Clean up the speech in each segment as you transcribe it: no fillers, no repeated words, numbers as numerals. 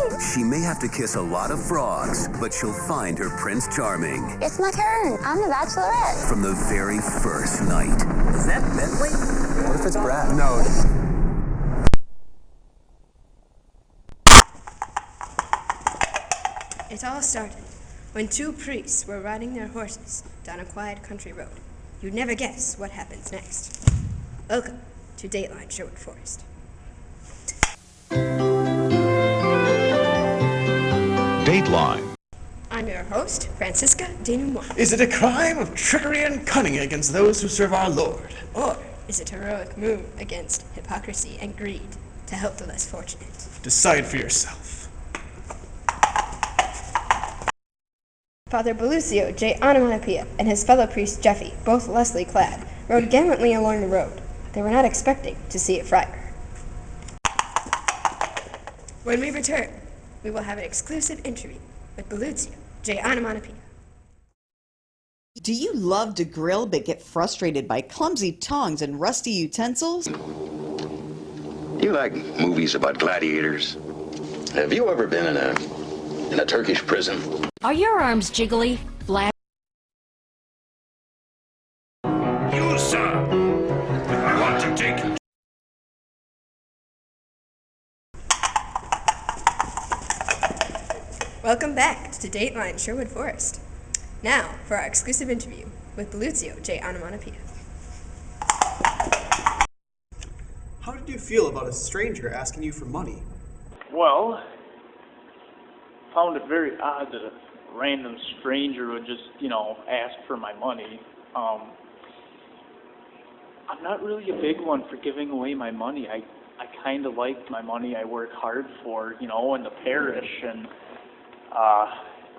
Dateline. She may have to kiss a lot of frogs, but she'll find her Prince Charming. It's my turn. I'm the Bachelorette. From the very first night. Is that Bentley? What if it's Brad? No. It all started when two priests were riding their horses down a quiet country road. You'd never guess what happens next. Welcome to Dateline Sherwood Forest. Dateline. I'm your host, Francisca Denouement. Is it a crime of trickery and cunning against those who serve our Lord? Or is it a heroic move against hypocrisy and greed to help the less fortunate? Decide for yourself. Father Belucio J. Onomatopoeia and his fellow priest Jeffy, both Leslie clad, rode gallantly along the road. They were not expecting to see a friar. When we return, we will have an exclusive interview with Belucio J. Onomatopoeia. Do you love to grill but get frustrated by clumsy tongs and rusty utensils? You like movies about gladiators? Have you ever been in a Turkish prison? Are your arms jiggly, flat? You, sir. I want to take you. Welcome back to Dateline Sherwood Forest. Now for our exclusive interview with Belucio J. Onomatopoeia. How did you feel about a stranger asking you for money? Well, found it very odd that a random stranger would just, ask for my money. I'm not really a big one for giving away my money. I kind of like my money I work hard for, in the parish, and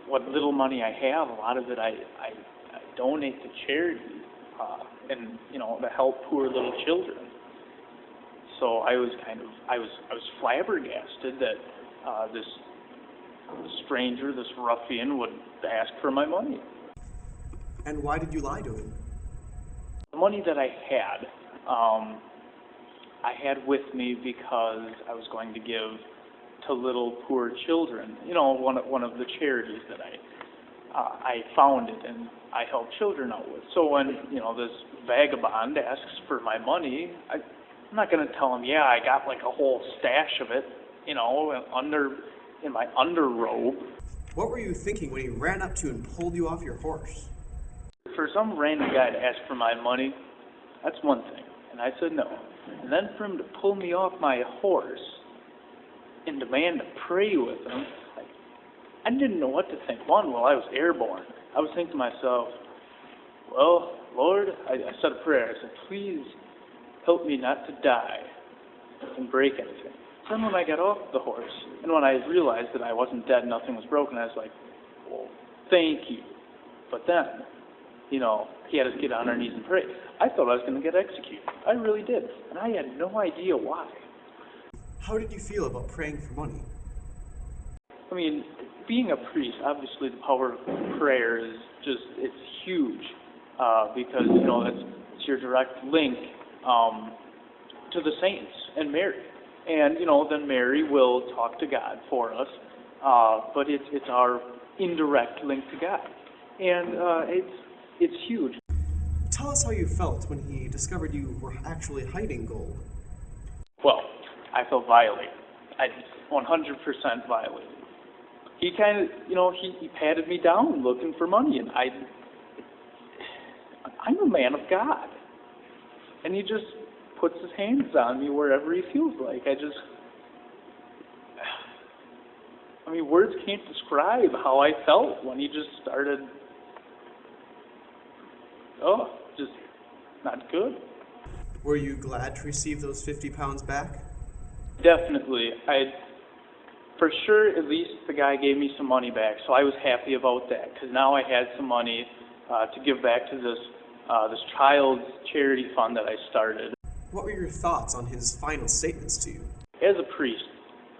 what little money I have, a lot of it I donate to charity, and to help poor little children. So I was flabbergasted that this stranger, this ruffian, would ask for my money. And why did you lie to him? The money that I had with me because I was going to give to little poor children. One of the charities that I founded and I help children out with. So when this vagabond asks for my money, I'm not going to tell him, yeah, I got like a whole stash of it, in my underrobe. What were you thinking when he ran up to you and pulled you off your horse? For some random guy to ask for my money, that's one thing. And I said no. And then for him to pull me off my horse and demand to pray with him, I didn't know what to think. Well, I was airborne. I was thinking to myself, well, Lord, I said a prayer. I said, please help me not to die and break anything. Then when I got off the horse, and when I realized that I wasn't dead, nothing was broken, I was like, well, thank you. But then, he had us get on our knees and pray. I thought I was going to get executed. I really did. And I had no idea why. How did you feel about praying for money? I mean, being a priest, obviously the power of prayer is it's huge. Because, it's your direct link to the saints and Mary. And, then Mary will talk to God for us, but it's our indirect link to God. And it's huge. Tell us how you felt when he discovered you were actually hiding gold. Well, I felt violated. I 100% violated. He kind of, he patted me down looking for money, and I'm a man of God. And he just puts his hands on me wherever he feels like. Words can't describe how I felt when he just started, just not good. Were you glad to receive those 50 pounds back? Definitely. For sure, at least the guy gave me some money back, so I was happy about that, because now I had some money to give back to this child's charity fund that I started. What were your thoughts on his final statements to you? As a priest,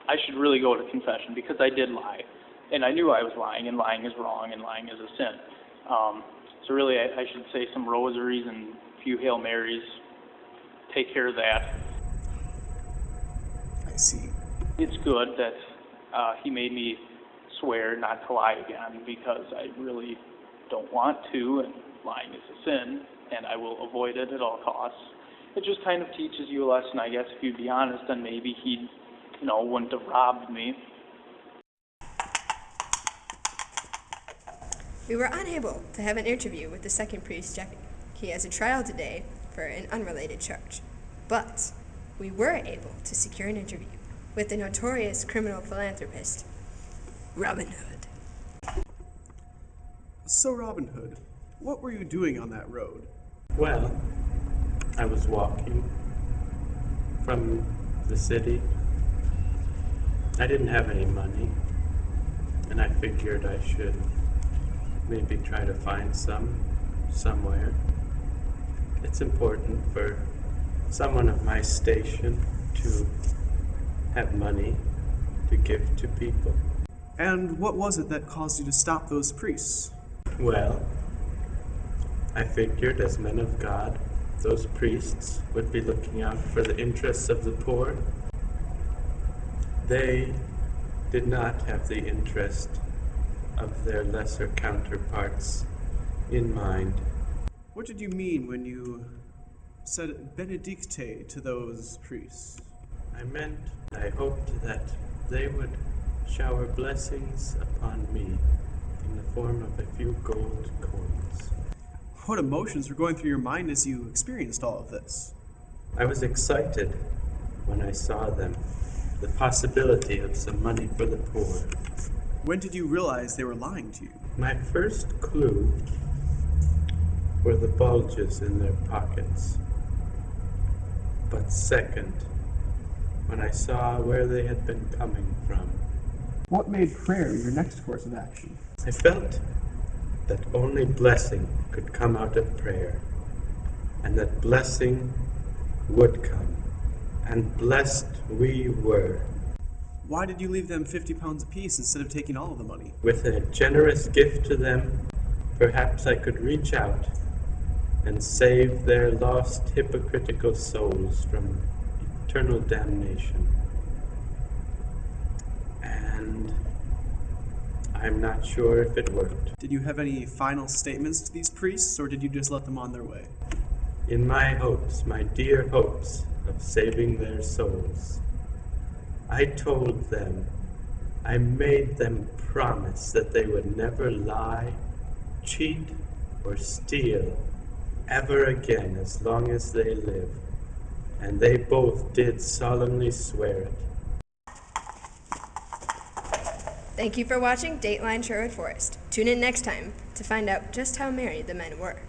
I should really go to confession because I did lie. And I knew I was lying, and lying is wrong, and lying is a sin. So really, I should say some rosaries and a few Hail Marys. Take care of that. I see. It's good that He made me swear not to lie again because I really don't want to, and lying is a sin, and I will avoid it at all costs. It just kind of teaches you a lesson, I guess. If you'd be honest, then maybe he, wouldn't have robbed me. We were unable to have an interview with the second priest, Jeffy. He has a trial today for an unrelated charge. But we were able to secure an interview with the notorious criminal philanthropist, Robin Hood. So, Robin Hood, what were you doing on that road? Well, I was walking from the city. I didn't have any money, and I figured I should maybe try to find somewhere. It's important for someone of my station to have money to give to people. And what was it that caused you to stop those priests? Well, I figured as men of God, those priests would be looking out for the interests of the poor. They did not have the interest of their lesser counterparts in mind. What did you mean when you said benedicte to those priests? I hoped that they would shower blessings upon me in the form of a few gold coins. What emotions were going through your mind as you experienced all of this? I was excited when I saw them, the possibility of some money for the poor. When did you realize they were lying to you? My first clue were the bulges in their pockets. But second, when I saw where they had been coming from. What made prayer your next course of action? I felt that only blessing could come out of prayer, and that blessing would come, and blessed we were. Why did you leave them 50 pounds apiece instead of taking all of the money? With a generous gift to them, perhaps I could reach out and save their lost hypocritical souls from eternal damnation. And I'm not sure if it worked. Did you have any final statements to these priests, or did you just let them on their way? In my hopes, my dear hopes of saving their souls, I told them, I made them promise that they would never lie, cheat, or steal ever again as long as they live. And they both did solemnly swear it. Thank you for watching Dateline Sherwood Forest. Tune in next time to find out just how merry the men were.